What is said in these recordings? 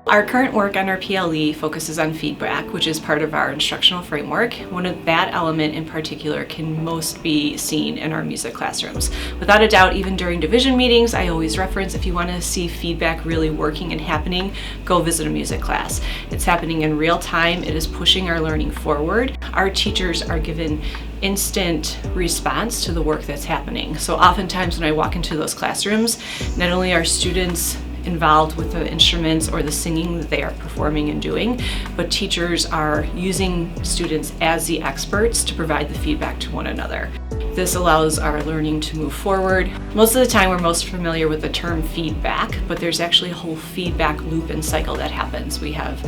Our current work on our PLE focuses on feedback, which is part of our instructional framework. One of that element in particular can most be seen in our music classrooms. Without a doubt, even during division meetings, I always reference if you want to see feedback really working and happening, go visit a music class. It's happening in real time. It is pushing our learning forward. Our teachers are given instant response to the work that's happening. So oftentimes when I walk into those classrooms, not only are students involved with the instruments or the singing that they are performing and doing, but teachers are using students as the experts to provide the feedback to one another. This allows our learning to move forward. Most of the time we're most familiar with the term feedback, but there's actually a whole feedback loop and cycle that happens. We have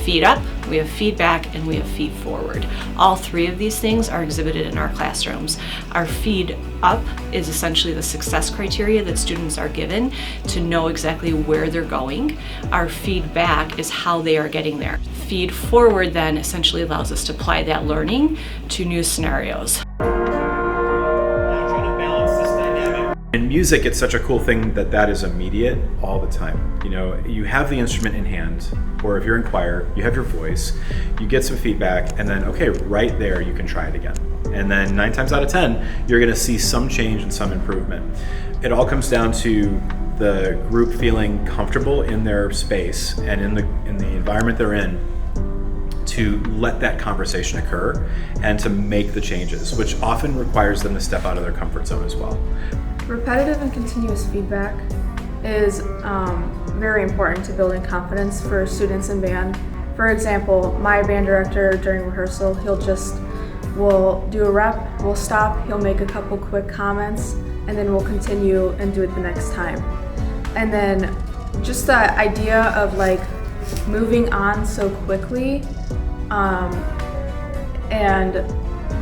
feed up, we have feedback, and we have feed forward. All three of these things are exhibited in our classrooms. Our feed up is essentially the success criteria that students are given to know exactly where they're going. Our feedback is how they are getting there. Feed forward then essentially allows us to apply that learning to new scenarios. In music, it's such a cool thing that is immediate all the time. You know, you have the instrument in hand, or if you're in choir, you have your voice, you get some feedback, and then, okay, right there, you can try it again. And then 9 times out of 10, you're gonna see some change and some improvement. It all comes down to the group feeling comfortable in their space and in the environment they're in to let that conversation occur and to make the changes, which often requires them to step out of their comfort zone as well. Repetitive and continuous feedback is very important to building confidence for students in band. For example, my band director during rehearsal, we'll do a rep, we'll stop, he'll make a couple quick comments, and then we'll continue and do it the next time. And then just the idea of like moving on so quickly and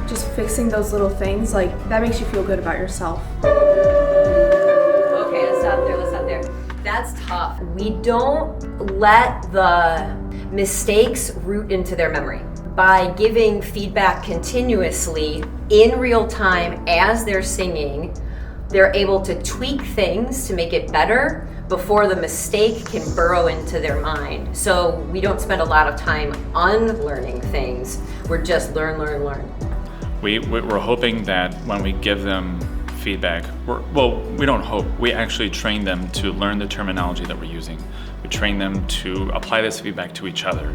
just fixing those little things, like that makes you feel good about yourself. Okay, let's stop there. That's tough. We don't let the mistakes root into their memory. By giving feedback continuously in real time as they're singing, they're able to tweak things to make it better before the mistake can burrow into their mind. So we don't spend a lot of time unlearning things. We're just learn. We're hoping that when we give them feedback, we don't hope, we actually train them to learn the terminology that we're using. We train them to apply this feedback to each other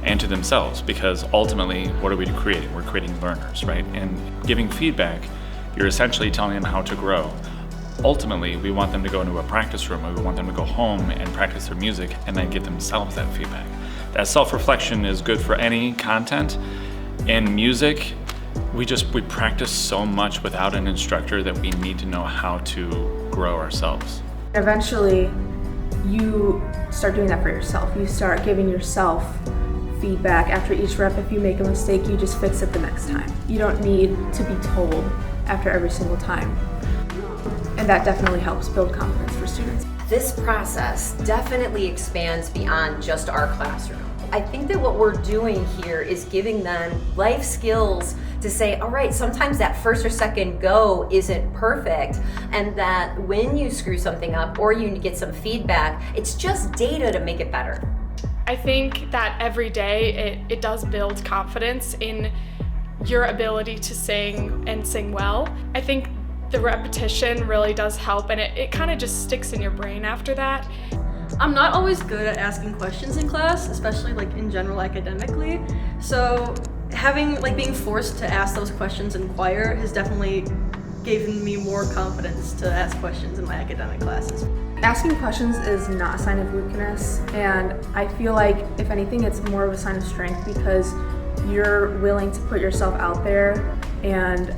and to themselves, because ultimately, what are we creating? We're creating learners, right? And giving feedback, you're essentially telling them how to grow. Ultimately, we want them to go into a practice room, or we want them to go home and practice their music and then give themselves that feedback. That self-reflection is good for any content. In music, we practice so much without an instructor that we need to know how to grow ourselves. Eventually, you start doing that for yourself. You start giving yourself feedback after each rep. If you make a mistake, you just fix it the next time. You don't need to be told after every single time. And that definitely helps build confidence for students. This process definitely expands beyond just our classroom. I think that what we're doing here is giving them life skills to say, all right, sometimes that first or second go isn't perfect, and that when you screw something up or you get some feedback, it's just data to make it better. I think that every day it does build confidence in your ability to sing and sing well. I think the repetition really does help, and it kind of just sticks in your brain after that. I'm not always good at asking questions in class, especially like in general academically. So being forced to ask those questions in choir has definitely given me more confidence to ask questions in my academic classes. Asking questions is not a sign of weakness, and I feel like if anything, it's more of a sign of strength because you're willing to put yourself out there and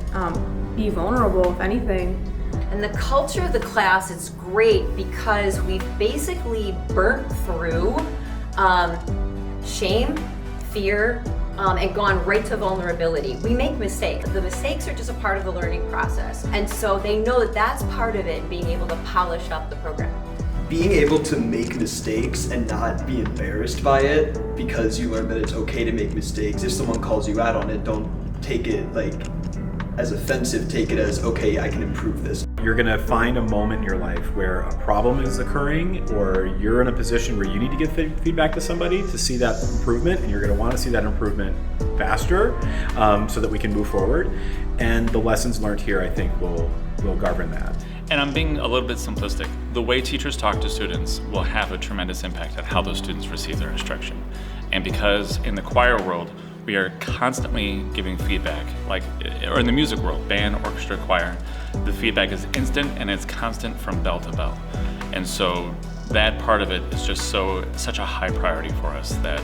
be vulnerable, if anything. And the culture of the class is great because we've basically burnt through shame, fear, and gone right to vulnerability. We make mistakes. The mistakes are just a part of the learning process. And so they know that that's part of it, and being able to polish up the program. Being able to make mistakes and not be embarrassed by it because you learn that it's okay to make mistakes. If someone calls you out on it, don't take it like as offensive, take it as, okay, I can improve this. You're gonna find a moment in your life where a problem is occurring, or you're in a position where you need to give feedback to somebody to see that improvement, and you're gonna wanna see that improvement faster, so that we can move forward. And the lessons learned here, I think, will govern that. And I'm being a little bit simplistic. The way teachers talk to students will have a tremendous impact on how those students receive their instruction. And because in the choir world, we are constantly giving feedback, or in the music world, band, orchestra, choir, the feedback is instant and it's constant from bell to bell. And so that part of it is just such a high priority for us that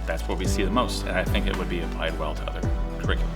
that's what we see the most. And I think it would be applied well to other curriculum.